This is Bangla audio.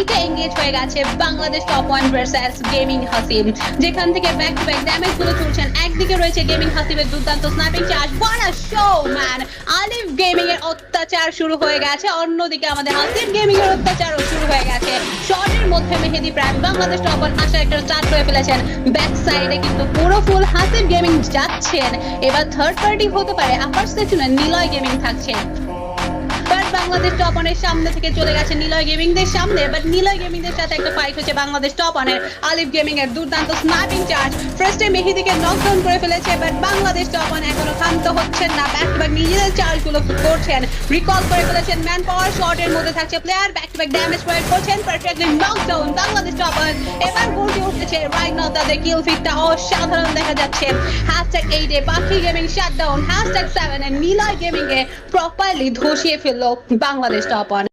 ফাইটে এঙ্গেজ হয়ে গেছে Bangladesh top one versus gaming Hasib, যেখান থেকে ব্যাক টু ব্যাক ড্যামেজ গুলো তুলছেন। একদিকে রয়েছে গেমিং হাসিবের দুর্দান্ত sniping charge, what a show man. Alif gaming এর অত্যাচার শুরু হয়ে গেছে, অন্যদিকে আমাদের হাসিব গেমিং এর অত্যাচারও শুরু হয়ে গেছে। শটের মধ্যে মেহেদি প্রাইম বাংলাদেশ টপ ওয়ান আসার একটা স্টার্ট করে ফেলেছেন। ব্যাক সাইডে কিন্তু পুরো ফুল হাসিব গেমিং যাচ্ছেন। এবার থার্ড পার্টি হতে পারে, আপার সেকশনে নিলয় গেমিং থাকছে। বাংলাদেশ টপ ওয়ানের সামনে থেকে চলে গেছে নিলয় গেমিং দের সামনে, বাট নিলয় গেমিং দের সাথে একটা ফাইট হচ্ছে বাংলাদেশ টপ ওয়ানের। আলিফ গেমিং এর দুর্দান্ত স্নাইপিং চার্জ ফার্স্টে মেহেদিকে নকডাউন করে ফেলেছে, বাট বাংলাদেশ টপ ওয়ান এখনো ক্ষান্ত হচ্ছেন না। ব্যাক টু ব্যাক নিজেদের চার্জ গুলো করছেন, রিকল করে ফেলেছেন ম্যান পাওয়ার। শটের মধ্যে থাকছে player, back to back damage প্রয়োগ করছেন, perfectly knockdown Bangladesh top one. এবার গর্জে উঠেছে রাইট নাও, তাদের কিল ফিটটা অসাধারণ দেখা যাচ্ছে। হ্যাশট্যাগ 8 এ পাখি গেমিং শাটডাউন, হ্যাশট্যাগ 7 এ নিলয় গেমিং এ প্রপারলি ধসিয়ে ফেললো বাংলাদেশ টপ ওয়ান।